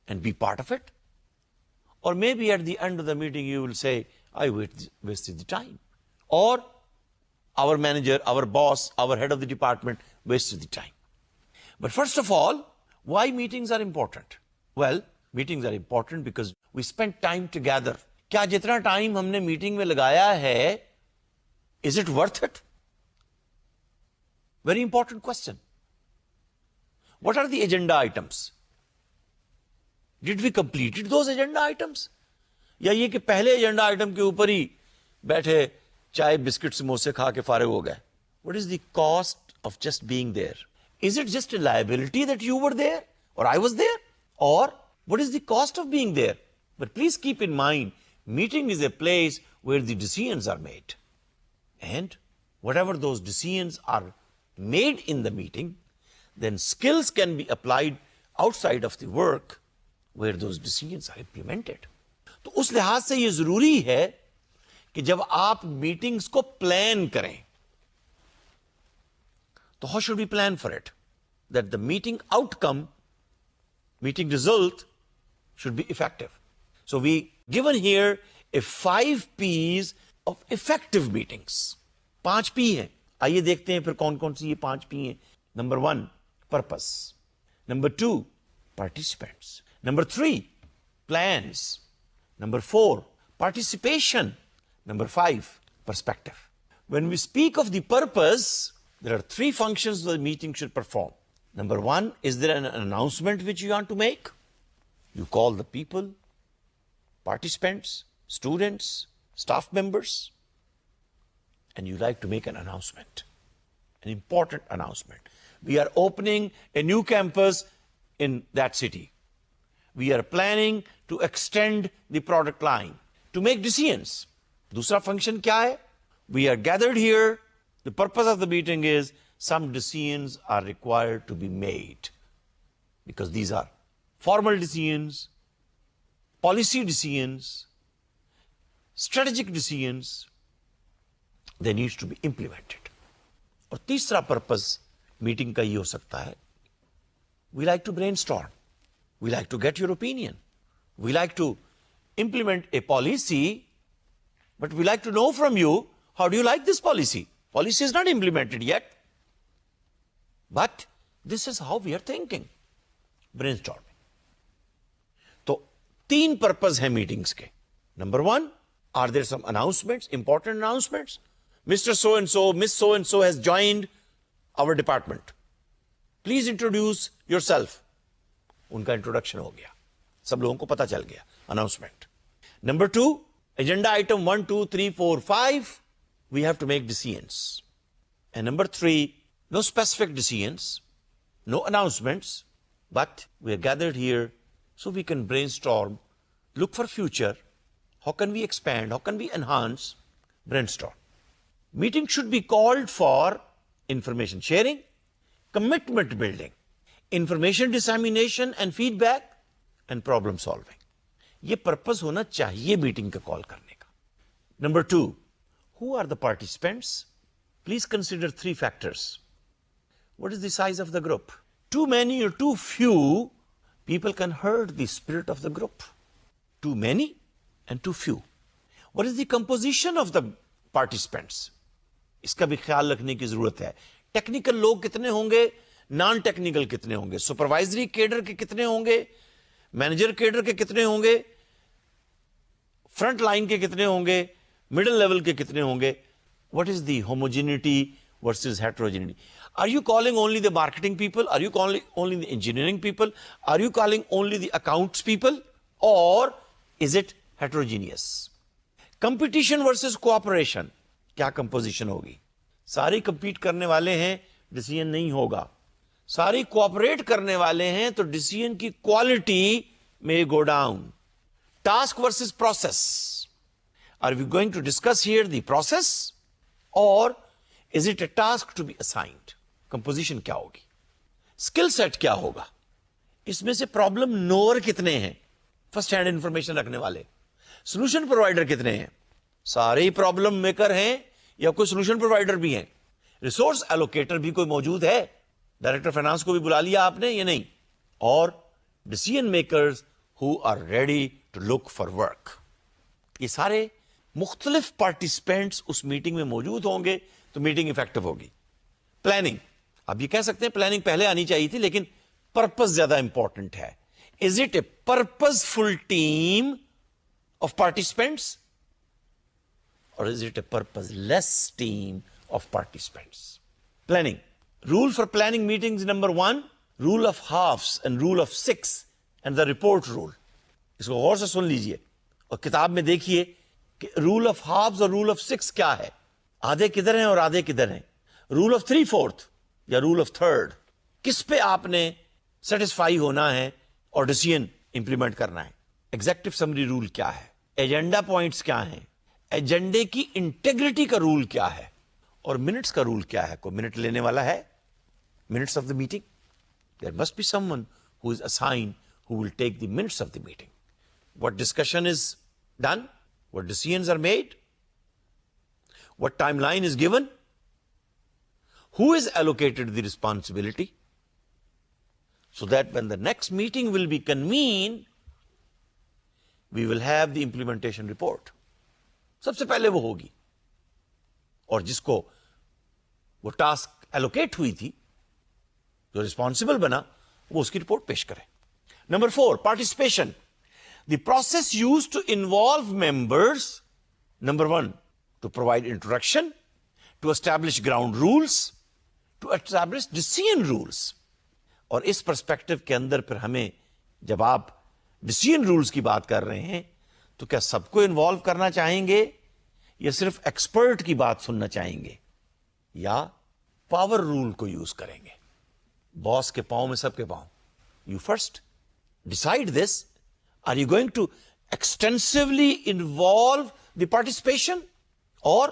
and be part of it? Or maybe at the end of the meeting you will say, I wasted the time. Or our manager, our boss, our head of the department wasted the time. But first of all, why meetings are important? Well, meetings are important because we spend time together. کیا جتنا ٹائم ہم نے میٹنگ میں لگایا ہے, is it worth it? Very important question. What are the agenda items? Did we complete those agenda items? یا یہ کہ پہلے ایجنڈا آئٹم کے اوپر ہی بیٹھے چائے بسکٹ سموسے کھا کے فارغ ہو گئے. What is the cost of just being there? Is it just a liability that you were there or I was there? Or what is the cost of being there? But please keep in mind, meeting is a place where the decisions are made. And whatever those decisions are made in the meeting, then skills can be applied outside of the work where those decisions are implemented. تو اس لحاظ سے یہ ضروری ہے کہ جب آپ میٹنگز کو پلان کریں تو how should we plan for it? That the meeting outcome, meeting result should be effective. So we given here a 5 P's of effective meetings. 5 P ہیں. آئیے دیکھتے ہیں پھر کون کون سی یہ 5 P ہیں. Number 1, purpose. Number 2, participants. Number 3, plans. Number 4, participation. Number 5, perspective. When we speak of the purpose, there are 3 functions the meeting should perform. Number 1, is there an announcement which you want to make? You call the people. participants, students, staff members, and you like to make an announcement, an important announcement. We are opening a new campus in that city. We are planning to extend the product line, to make decisions. Dusra function kya hai? We are gathered here. The purpose of the meeting is some decisions are required to be made, because these are formal decisions, policy decisions, strategic decisions. They need to be implemented. اور تیسرا پرپز میٹنگ کا یہ ہو سکتا ہے, we like to brainstorm, we like to get your opinion, we like to implement a policy, but we like to know from you, how do you like this policy? Policy is not implemented yet, but this is how we are thinking. Brainstorming. تو 3 پرپز ہیں میٹنگز کے. Number 1, are there some announcements, important announcements? Mr. So-and-so, Miss So-and-so has joined our department. Please introduce yourself. ان کا انٹروڈکشن ہو گیا, سب لوگوں کو پتا چل گیا. Announcement. Number 2, agenda item 1, 2, 3, 4, 5. We have to make decisions. And number 3, no specific decisions, no announcements, but we are gathered here so we can brainstorm, look for future. How can we expand? How can we enhance? Brainstorm. Meeting should be called for information sharing, commitment building, information dissemination and feedback, and problem solving. یہ purpose ہونا چاہیے meeting کا call کرنے کا. Number 2, who are the participants? Please consider 3 factors. What is the size of the group? Too many or too few people can hurt the spirit of the group. Too many and too few. What is the composition of the participants? اس کا بھی خیال رکھنے کی ضرورت ہے. ٹیکنیکل لوگ کتنے ہوں گے, نان ٹیکنیکل کتنے ہوں گے, سپروائزری کیڈر کے کتنے ہوں گے, مینیجر کیڈر کے کتنے ہوں گے, فرنٹ لائن کے کتنے ہوں گے, مڈل لیول کے کتنے ہوں گے. What is the homogeneity versus heterogeneity? Are you calling only the marketing people? Are you calling only the engineering people? Are you calling only the accounts people? Or is it heterogeneous? Competition versus cooperation. کیا کمپوزیشن ہوگی؟ ساری کمپیٹ کرنے والے ہیں, ڈیسیژن نہیں ہوگا. ساری کوآپریٹ کرنے والے ہیں تو ڈیسیژن کی کوالٹی میں go down. Task versus process. Are we going to discuss here the process or is it a task to be assigned? Composition کیا ہوگی؟ اسکل سیٹ کیا ہوگا؟ اس میں سے پرابلم نوور کتنے ہیں, فرسٹ ہینڈ انفارمیشن رکھنے والے؟ سولوشن پرووائڈر کتنے ہیں؟ سارے ہی پرابلم میکر ہیں یا کوئی سولوشن پرووائڈر بھی ہیں؟ ریسورس ایلوکیٹر بھی کوئی موجود ہے؟ ڈائریکٹر فائنانس کو بھی بلا لیا آپ نے یا نہیں؟ اور decision makers who are ready to look for work. یہ سارے مختلف پارٹیسپینٹس اس میٹنگ میں موجود ہوں گے تو میٹنگ افیکٹو ہوگی. پلاننگ, اب یہ کہہ سکتے ہیں پلاننگ پہلے آنی چاہیے تھی, لیکن پرپز زیادہ امپورٹنٹ ہے. از it a purposeful team of participants or is it a purposeless team of participants? Planning. Rule for planning meetings number 1, rule of halves and rule of 6 and the report rule. اس کو غور سے سن لیجئے اور کتاب میں دیکھیے کہ rule of halves اور rule of 6 کیا ہے. آدھے کدھر ہیں اور آدھے کدھر ہیں. rule of 3/4 یا rule of 1/3 کس پہ آپ نے سیٹسفائی ہونا ہے اور ڈیسیژن امپلیمنٹ کرنا ہے. ایگزیکٹو سمری رول کیا ہے, ایجنڈا پوائنٹس کیا ہیں, ایجنڈے کی انٹیگریٹی کا رول کیا ہے, اور منٹس کا رول کیا ہے. کوئی منٹ لینے والا ہے minutes of the meeting? There must be someone who is assigned who will take the minutes of the meeting. What discussion is done, what decisions are made, what timeline is given, who is allocated the responsibility, so that when the next meeting will be convened, we will have the implementation report. سب سے پہلے وہ ہوگی, اور جس کو وہ ٹاسک ایلوکیٹ ہوئی تھی, جو ریسپانسبل بنا, وہ اس کی رپورٹ پیش کرے. Number 4, participation. The process used to involve members, number 1, to provide introduction, to establish ground rules, to establish decision rules. اور اس پرسپیکٹو کے اندر پھر ہمیں جب آپ ڈیسیژن رولز کی بات کر رہے ہیں تو کیا سب کو انوالو کرنا چاہیں گے یا صرف ایکسپرٹ کی بات سننا چاہیں گے, یا پاور رول کو یوز کریں گے؟ باس کے پاؤں میں سب کے پاؤں. You first decide this. Are you going to extensively involve the participation, or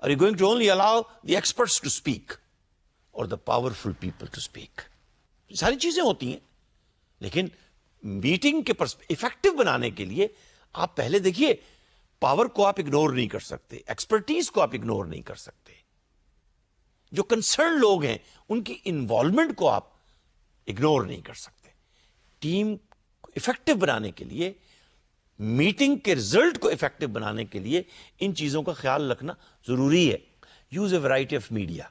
are you going to only allow the experts to speak or the powerful people to speak? ساری چیزیں ہوتی ہیں, لیکن میٹنگ کے افیکٹو بنانے کے لیے آپ پہلے دیکھیے, پاور کو آپ اگنور نہیں کر سکتے, ایکسپرٹیز کو آپ اگنور نہیں کر سکتے, جو کنسرن لوگ ہیں ان کی انوالومنٹ کو آپ اگنور نہیں کر سکتے. ٹیم کو افیکٹو بنانے کے لیے, میٹنگ کے ریزلٹ کو افیکٹو بنانے کے لیے ان چیزوں کا خیال رکھنا ضروری ہے. Use a variety of media,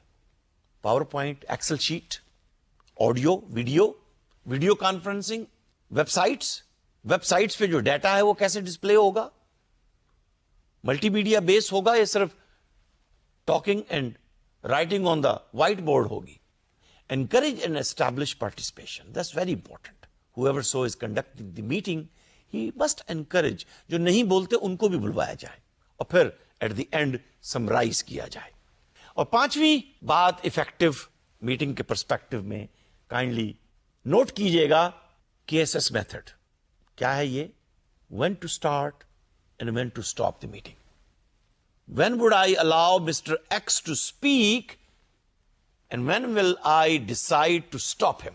PowerPoint, excel sheet, audio, video conferencing, websites پہ جو ڈیٹا ہے وہ کیسے ڈسپلے ہوگا, ملٹی میڈیا بیس ہوگا یا صرف talking and writing on the whiteboard ہوگی. Encourage and establish participation, that's very important. whoever so is conducting the meeting, he must encourage, جو نہیں بولتے ان کو بھی بلوایا جائے, اور پھر ایٹ دی اینڈ سمرائز کیا جائے. اور پانچویں بات افیکٹو میٹنگ کے پرسپیکٹو میں کائنڈلی نوٹ کیجئے گا, KSS میتھڈ. کیا ہے یہ؟ when to start and when to stop the meeting. When would I allow Mr. X to speak and when will I decide to stop him?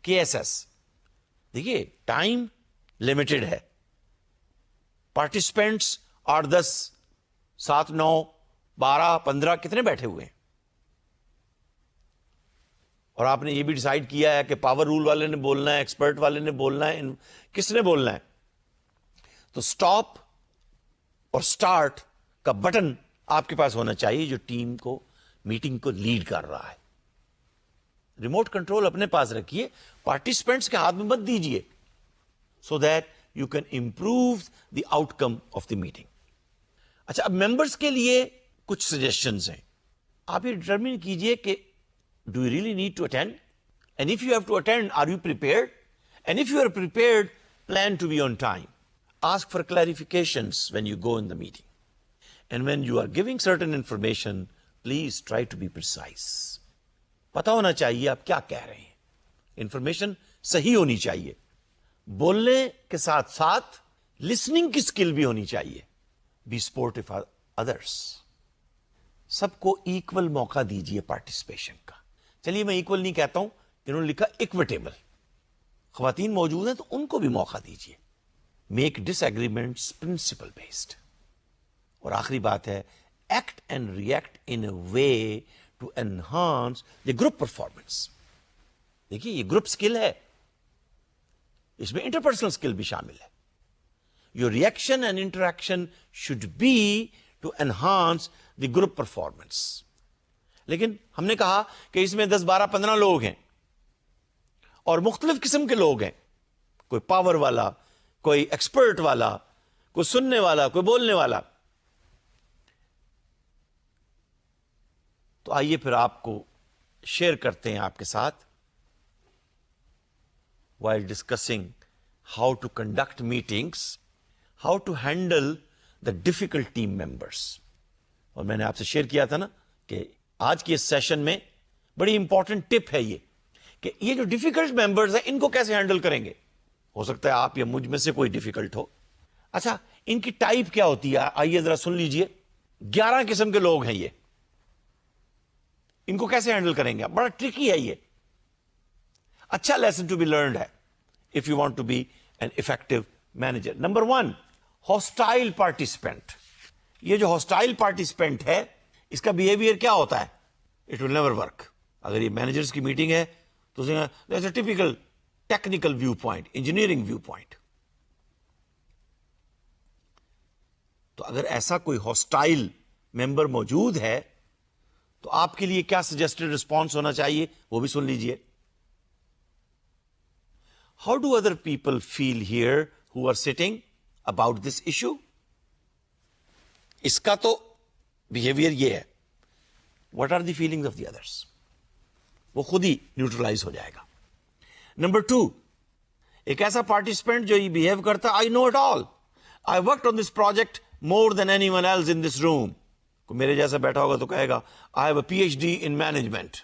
KSS. دیکھیے ٹائم لمیٹڈ ہے, پارٹیسپینٹس 8, 10, 7, 9, 12, 15 کتنے بیٹھے ہوئے ہیں, اور آپ نے یہ بھی ڈیسائیڈ کیا ہے کہ پاور رول والے نے بولنا ہے, ایکسپرٹ والے نے بولنا ہے, کس نے بولنا ہے. تو سٹاپ اور سٹارٹ کا بٹن آپ کے پاس ہونا چاہیے جو ٹیم کو, میٹنگ کو لیڈ کر رہا ہے. ریموٹ کنٹرول اپنے پاس رکھیے, پارٹیسپینٹس کے ہاتھ میں مت دیجیے, so that you can improve the out come of the meeting. اچھا, اب ممبرس کے لیے کچھ سجیشنز ہیں. آپ یہ ڈٹرمن کیجیے کہ do you really need to attend? And if you have to attend, are you prepared? And if you are prepared, plan to be on time. Ask for clarifications when you go in the meeting. And when you are giving certain information, please try to be precise. پتا ہونا چاہیے آپ کیا کہہ رہے ہیں, انفارمیشن صحیح ہونی چاہیے. بولنے کے ساتھ ساتھ لسننگ کی سکل بھی ہونی چاہیے. Be supportive for others. سب کو ایکول موقع دیجیے پارٹیسپیشن کا. چلیے میں ایکول نہیں کہتا ہوں, انہوں نے لکھا اکویٹیبل. خواتین موجود ہیں تو ان کو بھی موقع دیجیے. Make disagreements principle based. اور آخری بات ہے, act and react in a way to enhance the group performance. دیکھیے یہ گروپ اسکل ہے, اس میں انٹرپرسنل اسکل بھی شامل ہے. Your reaction and interaction should be to enhance the group performance. لیکن ہم نے کہا کہ اس میں 10, 12, 15 لوگ ہیں اور مختلف قسم کے لوگ ہیں, کوئی پاور والا, کوئی ایکسپرٹ والا, کوئی سننے والا, کوئی بولنے والا. تو آئیے پھر آپ کو شیئر کرتے ہیں آپ کے ساتھ while discussing how to conduct meetings, how to handle the difficult team members. اور میں نے آپ سے شیئر کیا تھا نا کہ آج کی اس سیشن میں بڑی امپورٹنٹ ٹپ ہے یہ کہ یہ جو ڈیفیکلٹ ممبرز ہیں ان کو کیسے ہینڈل کریں گے. ہو سکتا ہے آپ یا مجھ میں سے کوئی ڈیفیکلٹ ہو. اچھا, ان کی ٹائپ کیا ہوتی ہے, آئیے ذرا سن لیجئے. 11 قسم کے لوگ ہیں یہ, ان کو کیسے ہینڈل کریں گے؟ بڑا ٹرکی ہے یہ. اچھا لیسن ٹو بی لرنڈ ہے if you want to be an effective manager. Number 1, hostile participant. یہ جو hostile participant ہے اس کا behavior کیا ہوتا ہے؟ It will never work. اگر یہ managers کی meeting ہے تو there's a typical technical viewpoint, engineering viewpoint. تو اگر ایسا کوئی hostile member موجود ہے تو آپ کے لیے کیا suggested response ہونا چاہیے وہ بھی سن لیجئے. How do other people feel here who are sitting about this issue? اس کا تو behavior یہ ہے. What are the feelings of the others? وہ خود ہی نیوٹرلائز ہو جائے گا. Number 2, ایک ایسا پارٹیسپینٹ جو یہ بہیو کرتا ہے, I know it all, I worked on this project more than anyone else in this room. میرے جیسا بیٹھا ہوگا تو کہے گا I have a PhD in management,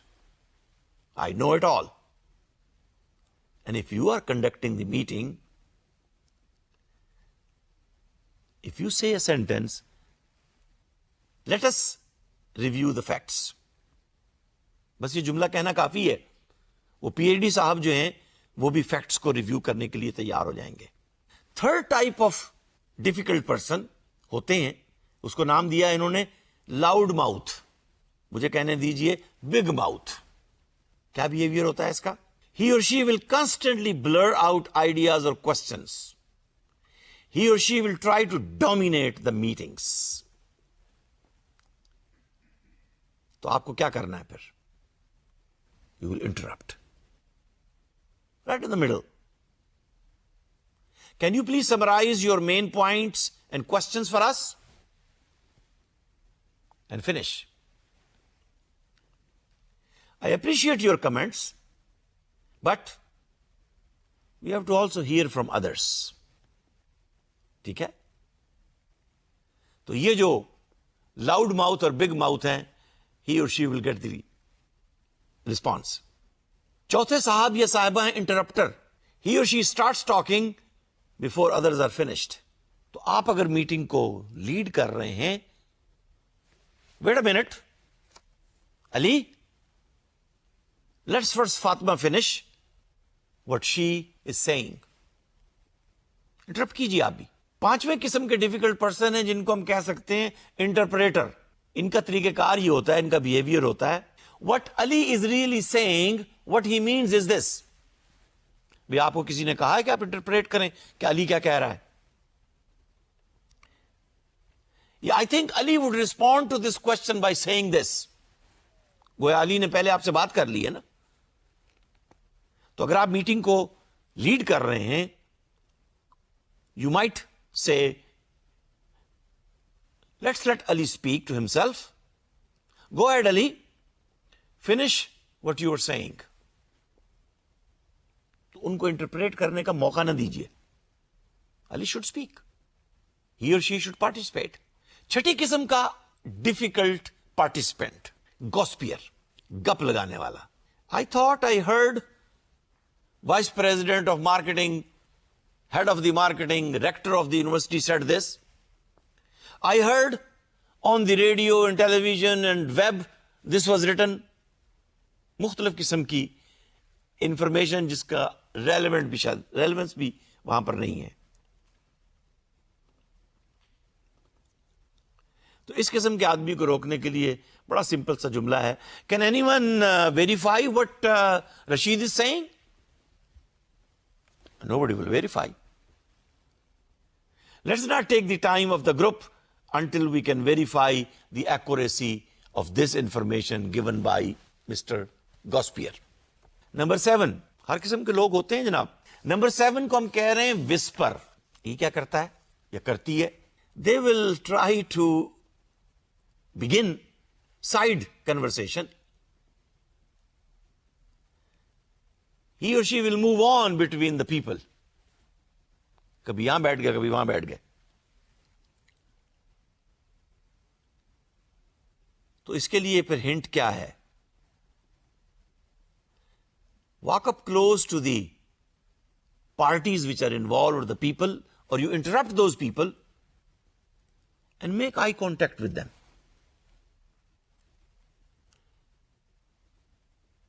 I know it all. And if you are conducting the meeting, if you say a sentence, let us review the facts. بس یہ جملہ کہنا کافی ہے. وہ PhD صاحب جو ہیں وہ بھی فیکٹس کو ریویو کرنے کے لیے تیار ہو جائیں گے. Third type of difficult person ہوتے ہیں, اس کو نام دیا انہوں نے لاؤڈ ماؤتھ. مجھے کہنے دیجئے بگ ماؤتھ. کیا بہیویئر ہوتا ہے اس کا؟ He or she will constantly blur out ideas or questions. He or she will try to dominate the meetings. تو آپ کو کیا کرنا ہے پھر؟ You will interrupt. Right in the middle. Can you please summarize your main points and questions for us? And finish. I appreciate your comments, but we have to also hear from others. ٹھیک ہے؟ تو یہ جو لاؤڈ ماؤتھ اور بگ ماؤتھ ہیں, he or she will get the response. چوتھے صاحب یا صاحبہ ہیں انٹرپٹر. He or she starts talking before others are finished. تو آپ اگر میٹنگ کو لیڈ کر رہے ہیں, wait a minute, Ali, let's first Fatima finish what she is saying. Interrupt کیجیے آپ بھی. پانچویں قسم کے ڈیفیکلٹ پرسن ہیں جن کو ہم کہہ سکتے ہیں انٹرپریٹر. ان کا طریقہ کار یہ ہوتا ہے, ان کا بہیویئر ہوتا ہے, what Ali is really saying, what he means is this. بھی آپ کو کسی نے کہا ہے کہ آپ انٹرپریٹ کریں کہ علی کیا کہہ رہا ہے. I think Ali would respond to this question by saying this. گویا علی نے پہلے آپ سے بات کر لی ہے نا. تو اگر آپ میٹنگ کو لیڈ کر رہے ہیں, you might say, let's let Ali speak to himself. Go ahead, Ali. Finish what you were saying. تو ان کو انٹرپریٹ کرنے کا موقع نہ دیجیے. Ali should speak. He or she should participate. چھٹی قسم کا ڈیفیکلٹ پارٹیسپینٹ, گوسپیئر, گپ لگانے والا. I thought I heard Vice President of Marketing, Head of the Marketing, Rector of the University said this. I heard on the radio and television and web this was written. مختلف قسم کی انفارمیشن جس کا ریلیونٹ بھی شاید ریلیونس بھی وہاں پر نہیں ہے. تو اس قسم کے آدمی کو روکنے کے لیے بڑا سمپل سا جملہ ہے. Can anyone verify what Rashid is saying? Nobody will verify. Let's not take the time of the group until we can verify the accuracy of this information given by Mr. Gospier. Number 7. ہر قسم کے لوگ ہوتے ہیں جناب. Number 7 کو ہم کہہ رہے ہیں whisper. یہ کیا کرتا ہے یا کرتی ہے؟ They will try to begin side conversation. He or she will move on between the people. کبھی یہاں بیٹھ گئے, کبھی وہاں بیٹھ گئے. تو اس کے لیے پھر ہنٹ کیا ہے؟ Walk up close to the parties which are involved or the people, or you interrupt those people and make eye contact with them.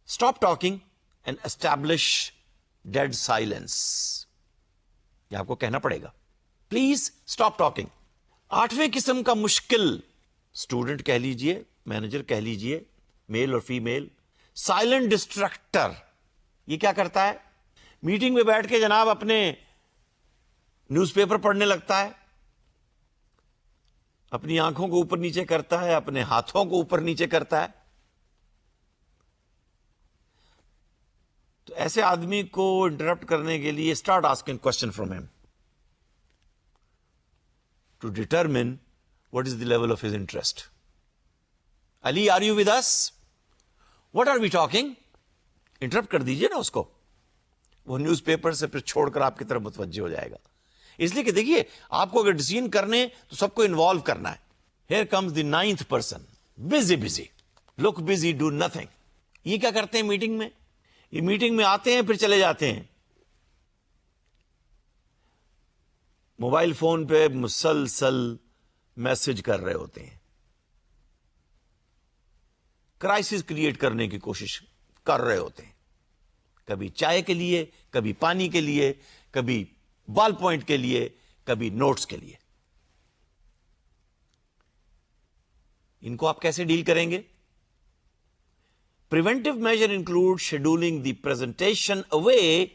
Stop talking and establish dead silence. یہ آپ کو کہنا پڑے گا. Please stop talking. 8ویں قسم کا مشکل اسٹوڈنٹ کہہ لیجئے, مینیجر کہہ لیجئے, میل اور فیمیل, سائلنٹ ڈسٹریکٹر. یہ کیا کرتا ہے؟ میٹنگ میں بیٹھ کے جناب اپنے نیوز پیپر پڑھنے لگتا ہے, اپنی آنکھوں کو اوپر نیچے کرتا ہے, اپنے ہاتھوں کو اوپر نیچے کرتا ہے. تو ایسے آدمی کو انٹرپٹ کرنے کے لیے start asking question from him to determine what is the level of his interest. Ali, are you with us? What are we talking? Interrupt کر دیجیے نا اس کو. وہ نیوز پیپر سے پھر چھوڑ کر آپ کی طرف متوجہ ہو جائے گا. اس لیے کہ دیکھیے آپ کو اگر ڈیسیژن کرنے تو سب کو انوالو کرنا ہے. Here comes the 9th person, busy, look busy, do nothing. یہ کیا کرتے ہیں میٹنگ میں؟ یہ میٹنگ میں آتے ہیں پھر چلے جاتے ہیں, موبائل فون پہ مسلسل میسج کر رہے ہوتے ہیں, کرائسس کریٹ کرنے کی کوشش کر رہے ہوتے ہیں, کبھی چائے کے لیے, کبھی پانی کے لیے, کبھی بال پوائنٹ کے لیے, کبھی نوٹس کے لیے. ان کو آپ کیسے ڈیل کریں گے؟ Preventive measure include scheduling the presentation away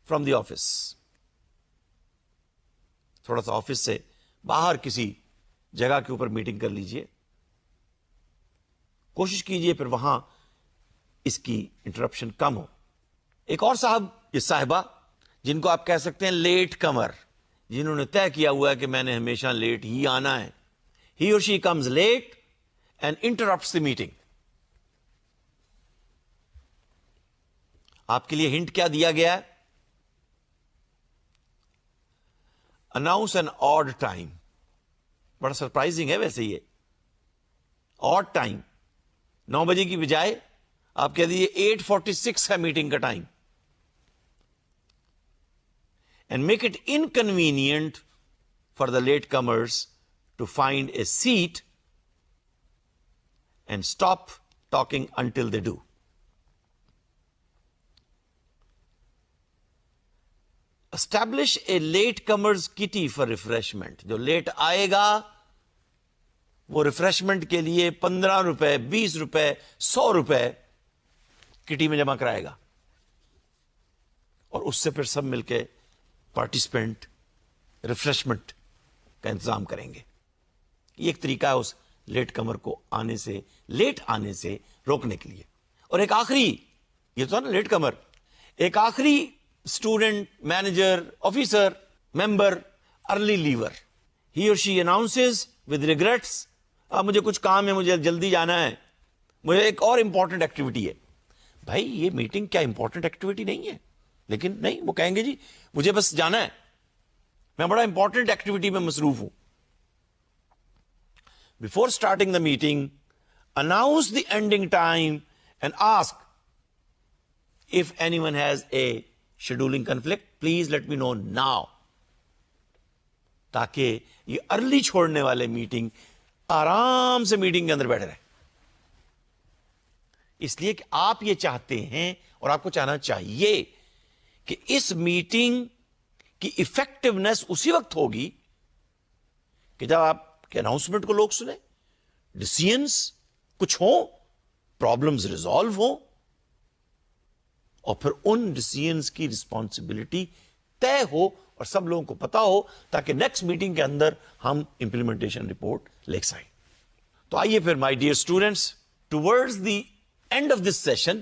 from the office. تھوڑا سا آفس سے باہر کسی جگہ کے اوپر میٹنگ کر لیجئے, کوشش کیجئے پھر وہاں اس کی انٹرپشن کم ہو. ایک اور صاحب یا صاحبہ جن کو آپ کہہ سکتے ہیں لیٹ کمر, جنہوں نے طے کیا ہوا ہے کہ میں نے ہمیشہ لیٹ ہی آنا ہے. ہی اور she comes late and interrupts the meeting. آپ کے لیے ہنٹ کیا دیا گیا ہے؟ Announce an odd time. بڑا سرپرائزنگ ہے ویسے یہ آڈ ٹائم. 9 بجے کی بجائے آپ کہہ دیجیے 8:46 ہے میٹنگ کا time. And make it inconvenient for the latecomers to find a seat and stop talking until they do. Establish a latecomers kitty for refreshment. جو لیٹ آئے گا وہ ریفریشمنٹ کے لیے 15 روپے, 20 روپے, 100 روپے کٹی میں جمع کرائے گا, اور اس سے پھر سب مل کے پارٹیسپینٹ ریفریشمنٹ کا انتظام کریں گے. یہ ایک طریقہ ہے اس لیٹ کمر کو لیٹ آنے سے روکنے کے لیے. اور ایک آخری, یہ تو نا لیٹ کمر, ایک آخری اسٹوڈنٹ, مینیجر, آفیسر, ممبر, ارلی لیور. ہی اور شی اناؤنسز ود ریگریٹس, اب مجھے کچھ کام ہے, مجھے جلدی جانا ہے, مجھے ایک اور امپورٹنٹ ایکٹیویٹی ہے. بھائی یہ میٹنگ کیا امپورٹنٹ ایکٹیویٹی نہیں ہے؟ لیکن نہیں, وہ کہیں گے جی مجھے بس جانا ہے, میں بڑا امپورٹنٹ ایکٹیویٹی میں مصروف ہوں. Before starting the meeting announce the ending time and ask if anyone has a scheduling conflict, please let me know now. تاکہ یہ ارلی چھوڑنے والے میٹنگ آرام سے میٹنگ کے اندر بیٹھے رہے. اس لیے کہ آپ یہ چاہتے ہیں اور آپ کو چاہنا چاہیے کہ اس میٹنگ کی افیکٹونیس اسی وقت ہوگی کہ جب آپ کے اناؤنسمنٹ کو لوگ سنیں, ڈیسیژنز کچھ ہوں, پرابلمز ریزالو ہوں, اور پھر ان ڈیسیژنز کی رسپانسبلٹی طے ہو اور سب لوگوں کو پتا ہو, تاکہ نیکسٹ میٹنگ کے اندر ہم امپلیمنٹیشن رپورٹ لے سکیں. تو آئیے پھر my dear students, towards the end of this session,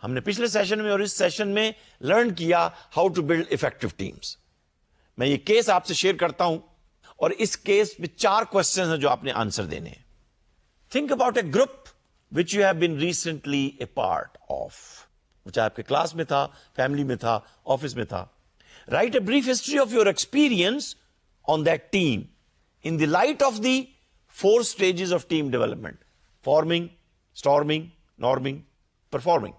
ہم نے پچھلے سیشن میں اور اس سیشن میں لرن کیا how to build effective teams. میں یہ کیس آپ سے شیئر کرتا ہوں, اور اس کیس میں 4 کوشچنز ہیں جو آپ نے آنسر دینے ہیں. Think about a group which you have been recently a part of, چاہے آپ کے کلاس میں تھا, فیملی میں تھا, آفس میں تھا. Right a brief history of your experience on that team in the light of the 4 stages of team development: farming, storming, norming, performing.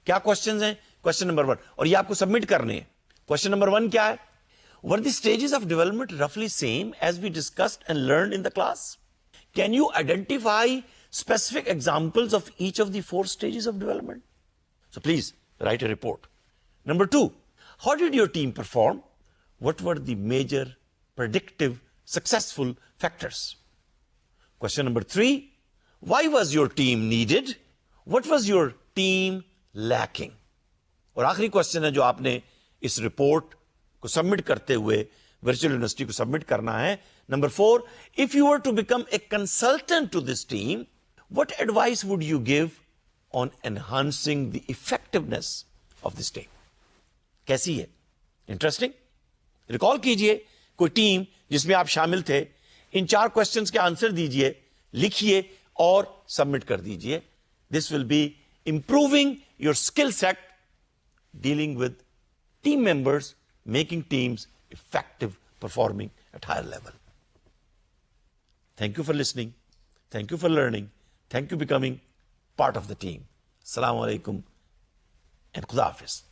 کیا کوشچنز ہیں؟ کوشچن نمبر 1, اور یہ آپ کو سبمٹ کرنے ہیں. کوشچن نمبر 1 کیا ہے؟ Were the stages of development roughly same as we discussed and learned in the class? Can you identify specific examples of each of the 4 stages of development? So please write a report. Number 2, how did your team perform? What were the major predictive successful factors? Question number 3, why was your team needed? What was your team lacking? اور آخری کوشچن ہے جو آپ نے اس رپورٹ کو سبمٹ کرتے ہوئے ورچوئل یونیورسٹی کو سبمٹ کرنا ہے. Number 4, if you were to become a consultant to this team, what advice would you give on enhancing the effectiveness of this team? کیسی ہے؟ انٹرسٹنگ. ریکال کیجئے کوئی ٹیم جس میں آپ شامل تھے, ان 4 کوشچنز کے آنسر دیجئے, لکھیے اور سبمٹ کر دیجئے. This will be improving your skill set dealing with team members making teams effective, performing at higher level. Thank you for listening. Thank you for learning. Thank you for becoming part of the team. Assalamu alaikum and Khuda Hafiz.